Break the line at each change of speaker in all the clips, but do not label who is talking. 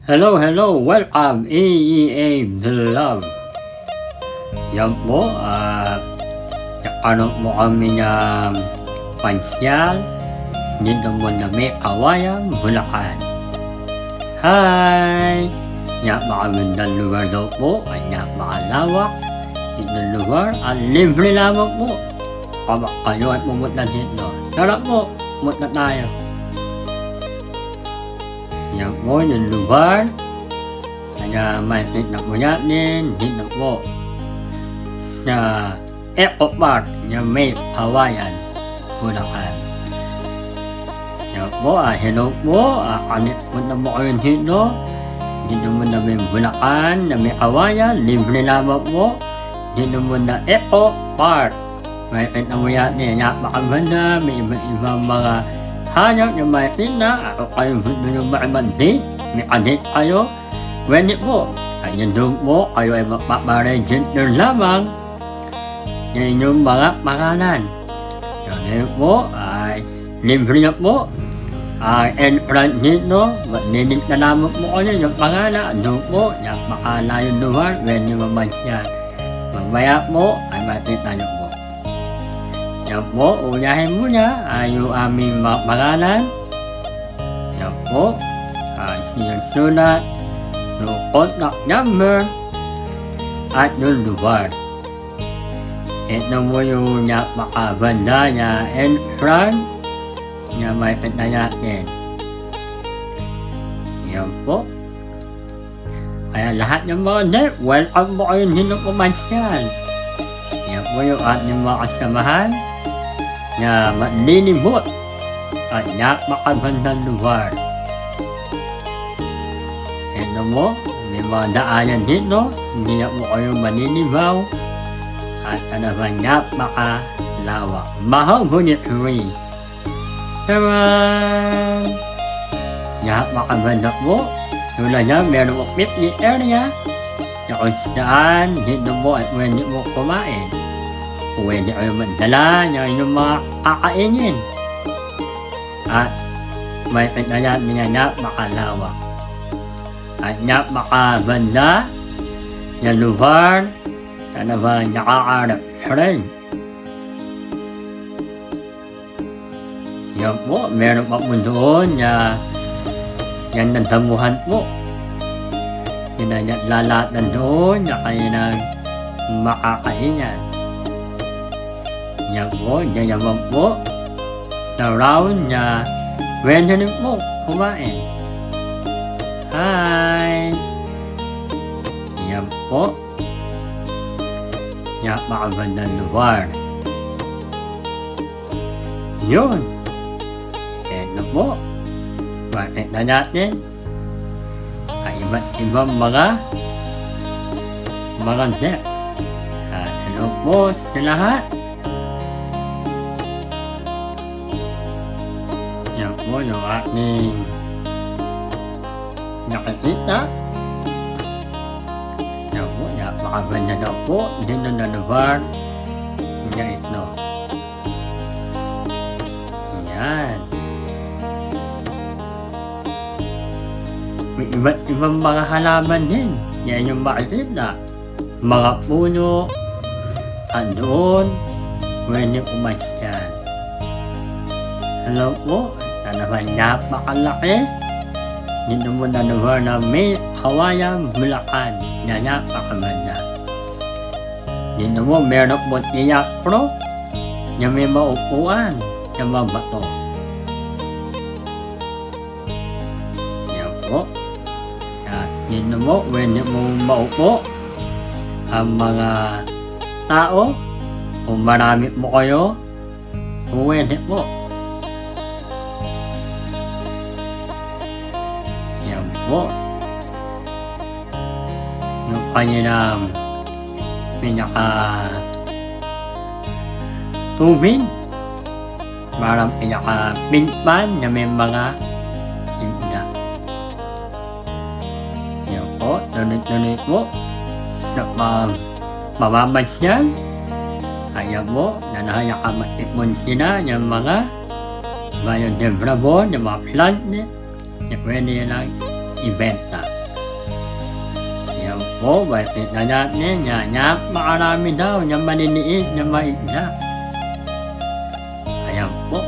Hello, welcome EEA Vlog. Yan po, ano mo kami na pansyal dito mo na may Kawayan, Bulacan. Hi! Napakamandang lugar daw po, ay napakalawak. Itong lugar, at libre lamang po. Kapag kayo ay pumunta dito. Tara po, pumunta tayo. Yan po yung lugar. Kaya may tignan po natin dito po sa Eco Park na may Kawayan, Bulacan. Yan po, hello po. Kanit po na po kayo dito. Dito mo na may Bulacan, na may Kawayan. Libre lamang po. Dito mo na Eco Park. May tignan mo natin. Napakaganda. May iba't ibang mga hayop na may tignan. Ako kayo gusto nyo makimansin. May kadit kayo. Pwede po. Kaya doon po kayo ay mapaparegister lamang ng inyong mga pangalan. Yan po ay libre na po. Entrance dito, maglilit na lamang po kayo yung pangalan. Doon po, napakalayong lugar. Pwede mamansyan. Mamaya po ay makita nyo po. Yan po, unahin muna ay yung aming mga pangalan. Yan po, sinusulat yung contact number at yung lugar. Ito mo yung napakaganda na entrance na may pita natin. Yan po. Kaya lahat ng mga net, welcome po kayo dito pumasyal. Yan po yung ating mga kasamahan na malinibot at napakagandang lugar. Ito mo, may mga daanan dito, hindi na po kayo maninibaw at talagang napakalawak. Mahogany tree. Taran! Napakaganda po. Tulad niya, meron po picnic area na kung saan dito po ay pwede po kumain. Pwede kayo magdala ng inyong mga kakainin. At may pagdala niya napakalawak. At napakaganda na lugar na ba nakakarap rin. Yan po, meron pa po doon na yan ng damuhan po. Lalatan doon na kayo ng makakainan. Yan po, yan naman po sa round na pwede rin po kumain. Hi! Yan po. Napakagandang lugar. Yun. Ito po. Bakit na natin ay iba't ibang mga deck. Hello po sa lahat. Yan po yung aking nakikita. Yan po, napakaganda daw po dito na lugar na ito. Yan. May iba't ibang mga halaman din. Yan yung makikita. Mga puno. At doon, pwede pumasyan. Hello po. Talagang napakalaki. Dito mo na lugar na may Kawayan, Bulacan. Na napakaganda. Dito mo meron po tiyak pro na may maupuan na mga bato. Yan po. At dito mo, pwede mo maupo ang mga tao. Kung marami mo kayo, pwede po. Yan po. Yung kanilang tubig. Parang pinaka-pinpan na may mga tinda. Yan po, tuloy-tuloy po. Sa pamamasyan. Kaya po, nakamatipon sila ng mga biodegradable, ng mga plant na pwede lang ibenta. Yan po, makikita natin yan. Napakarami daw yung maliliit na maigla. Ayan po.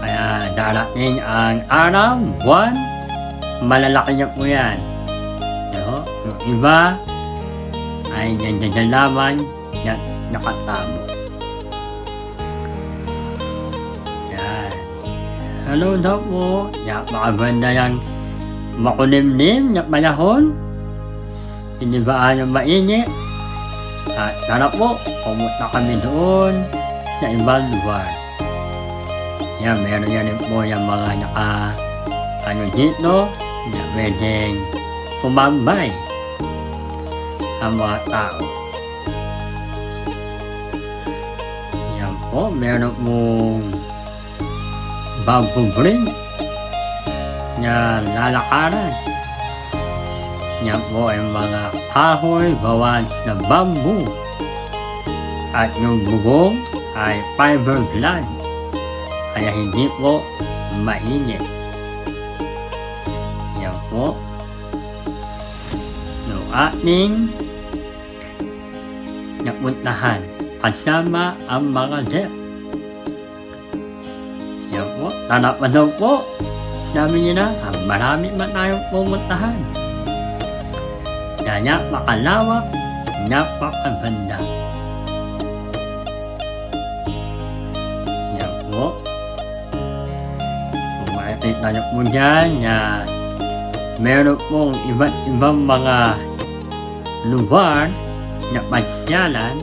Kaya darating ang araw, buwan, malalaki niya po yan. No? Yung iba ay nandiyan lamang na nakatamo. Yan. Hello daw po. Napakaganda yung makulimlim na panahon. Hindi ba yung mainit? At tara po, pumunta kami doon sa ibang lugar. Yan, meron yan po yung mga dito na pwedeng tumambay ang mga tao. Yan po, meron pong bamboo bridge na lalakaran. Yan po ay mga kahoy gawa sa bamboo. At yung bubong ay fiberglass. Kaya hindi po mainit. Yan po. Yung ating napuntahan kasama ang mga jeep. Yan po. Tara pa daw po. Sabi niya na, marami man tayong pumuntahan. Kaya napakalawak, napakaganda. Yan po. Kung makikita niyo po dyan na meron pong iba't ibang mga lugar na pasyalan.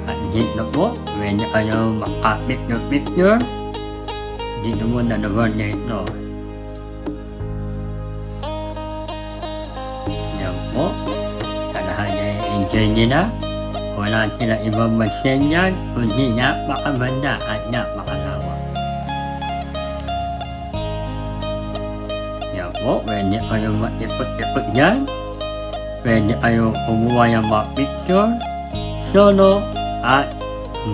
At dito po, pwede kayo makapicture-picture. Dito mo na lugar niya ito. Yan po. Kanahan niya enjoy nila. Wala sila ibang masenyan, kundi napakaganda at napakalawak. Yan po. Pwede kayo maipot-ipot dyan. Pwede kayo kumuha yung mga picture, solo at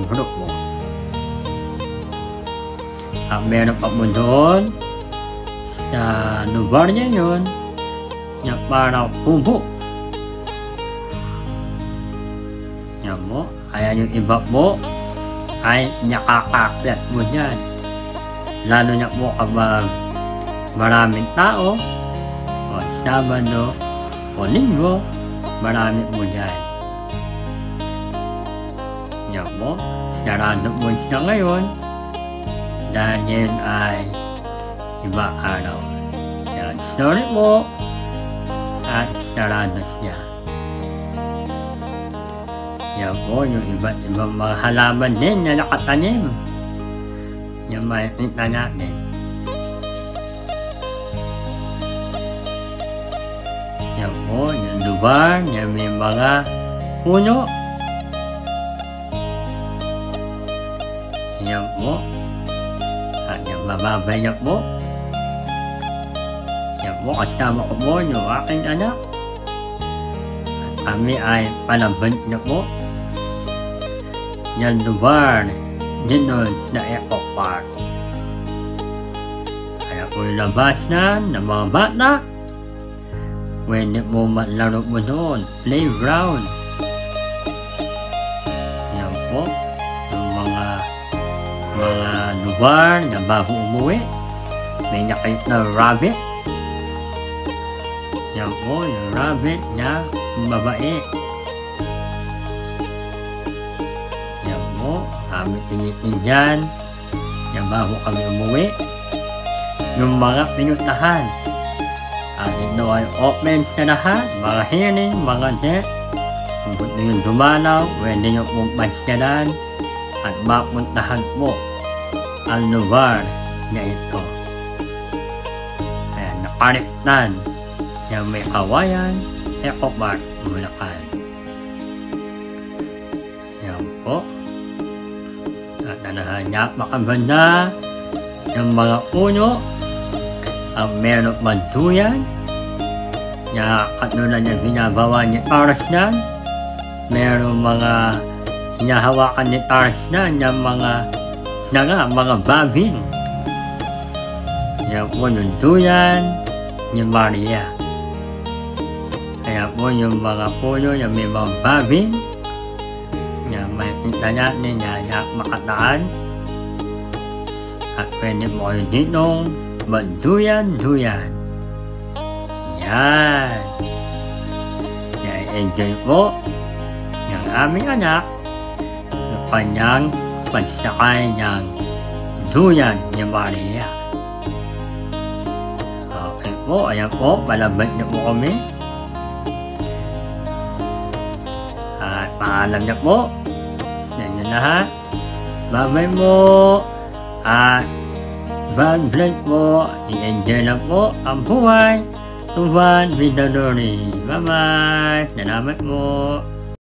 grupo. At meron pa mo doon sa lugar niya yun na parang kubo. Yan mo. Kaya yung iba po ay nakakakyat mo dyan. Lalo na po kapag maraming tao o Sabado o Linggo, marami po dyan. Yan po. Sarado po siya ngayon. Dahil ay iba araw. Yan, sorry po. At sarado siya. Yan po, yung iba't ibang mga halaman din na nakatanim. Yan makikita natin. Yan po, yung lugar, yan may mga puno. Yan po. At yung bababay niya po. Yan po, kasama ko po yung aking anak. At kami ay palabas niya po. Yan lugar dito sa Eco Park. Kaya po yung labas na ng mga bata. Pwede po maglaro mo doon. Playground. Yan po. Yung mga lugar na bago umuwi. May nakita na rabbit. Yan po, yung rabbit na babae. Yan po, kami tinitin dyan. Yan bago kami umuwi. Yung mga pinuntahan. At ito ay open sa lahat. Mga hearing, mga deck. Kung gusto nyo dumalaw, pwede nyo pong pasyalan. At mapuntahan po ang lugar na ito. Kaya nakarektan yung may Kawayan, Eco Park, Bulacan. Yan po. At napakaganda yung mga puno. Ang meron mansuyan na katulad na binabawa ni Tarzan. Meron mga hinahawakan ni Tarzan ng mga mga babing. Yan po nunsuyan. ni Maria. Kaya po yung mga puno na may mga babing na may kita natin na makataan at pwede mo kayo ditong magduyan-duyan. Yan. Kaya enjoy po ng aming anak na kanyang pagsakay ng duyan ni Maria. Okay po, ayan po, malabot na po kami. At paalam na po sa inyo lahat. Bye-bye mo. At vlog po, i-enjoy lang po ang buhay. Tuhan Vidadori. Bye-bye. Salamat po.